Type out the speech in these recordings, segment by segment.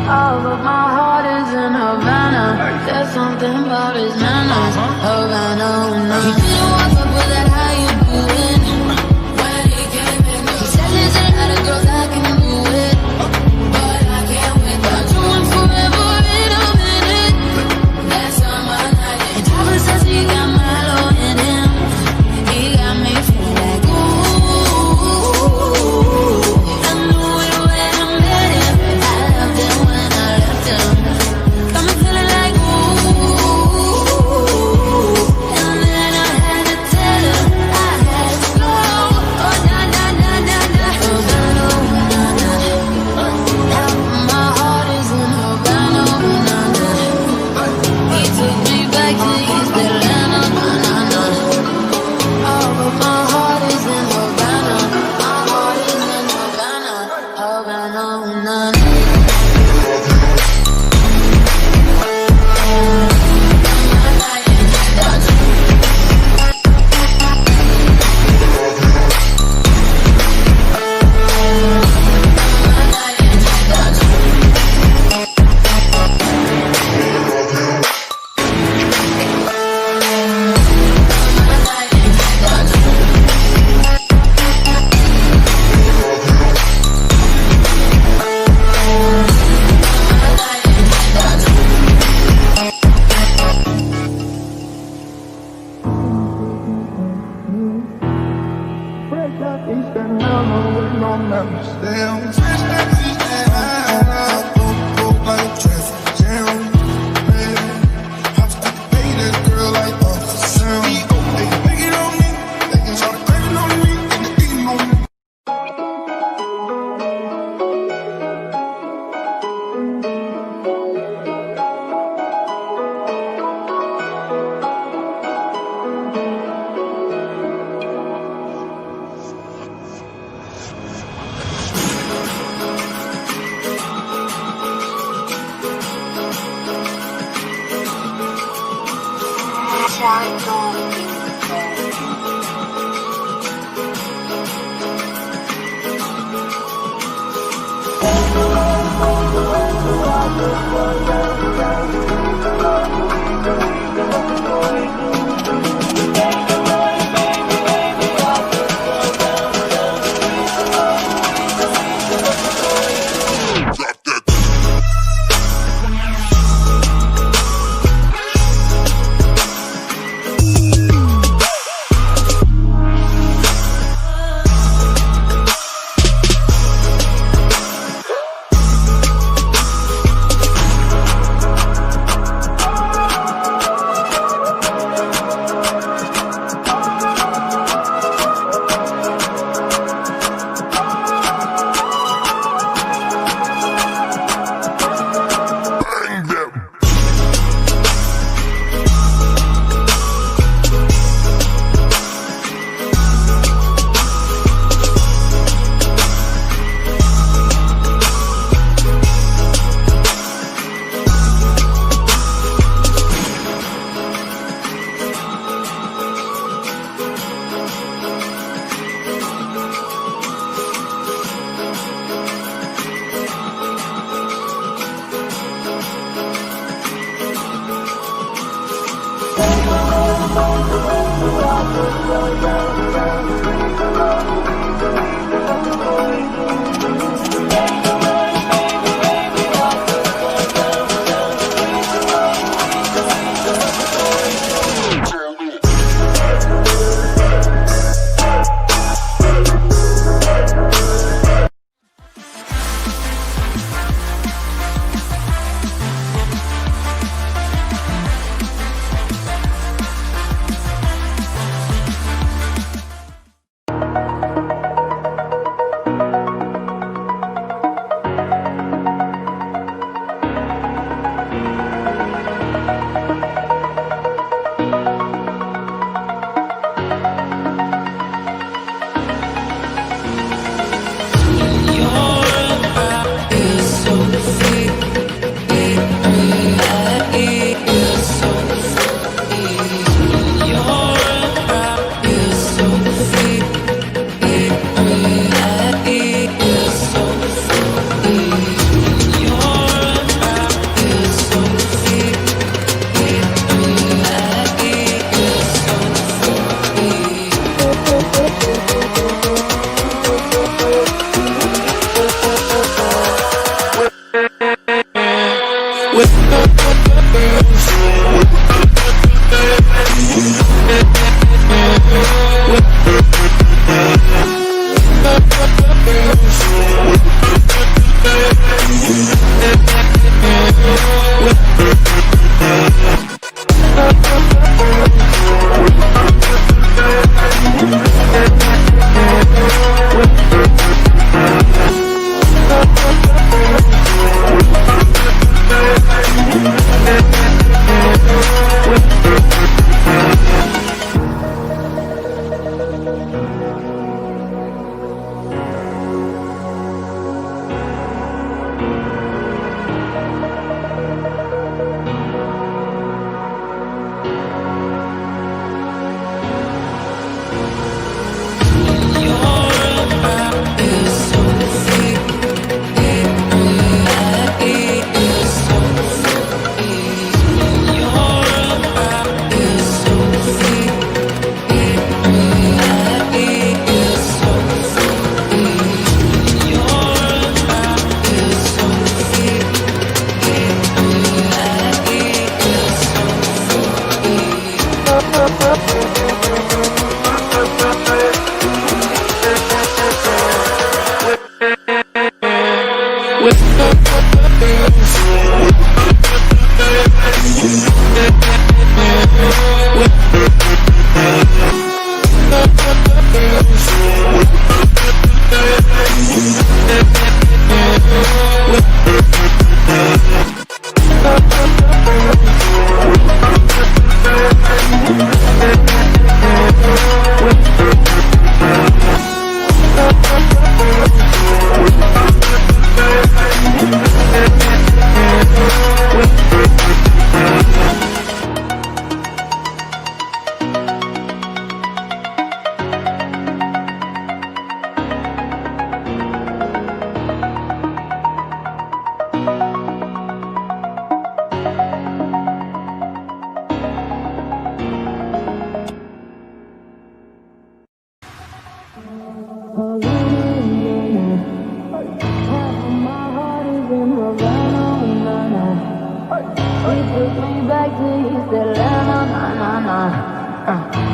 All of my heart is in Havana. There's something about his manners. Havana, you didn't walk up with that, how you doing? When he came in, he said there's a lot of girls that can do it, but I can't wait. I'll do it forever in a minute. That's on my night. And Tyler says he got Milo in him. He got me feeling like ooh. I knew it when I met him. I loved him when I left him. Got me feeling like ooh. And then I had to tell him I had to go. Oh na na na na na. Havana, na na. Half of my heart is in Havana, na na. He took me back to East Atlanta, na na na. All of my heart is in Havana. My heart is in Havana, Havana, na na.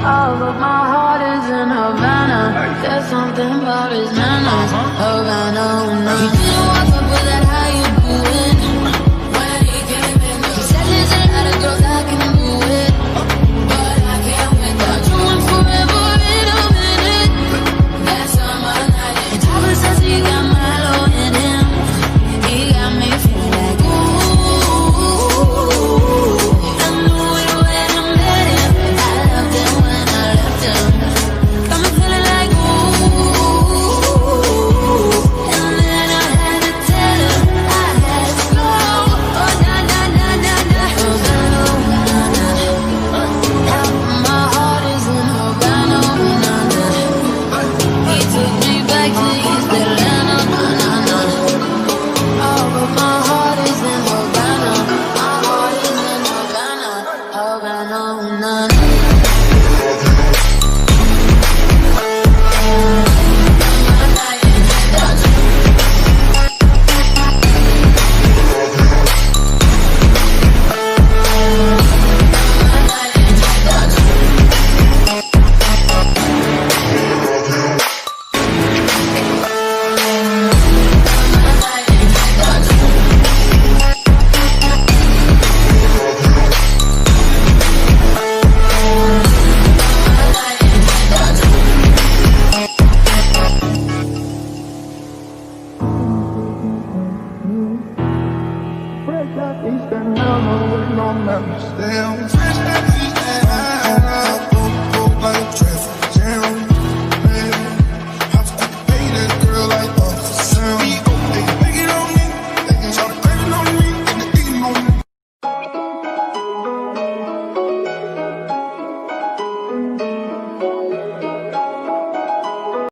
All of my heart is in Havana. There's something about his manners. Havana, he didn't walk up with that how you doing. When he came in, he said there's a lot of girls I can do it, but I can't wait. I'll do it forever in a minute. That's on my night. And Tyler says he got Milo in him. He got me feeling like ooh. I knew it when I met him. I loved him when I left him. Got me feeling like ooh. And then I had to tell him I had to go. Oh na na na na na. Havana, na na. Half of my heart is in Havana, na na. He took me back to East Atlanta, na na na. All of my heart is in Havana. My heart is in Havana, Havana, na na. Fresh out East Atlanta with no members. Damn, fresh out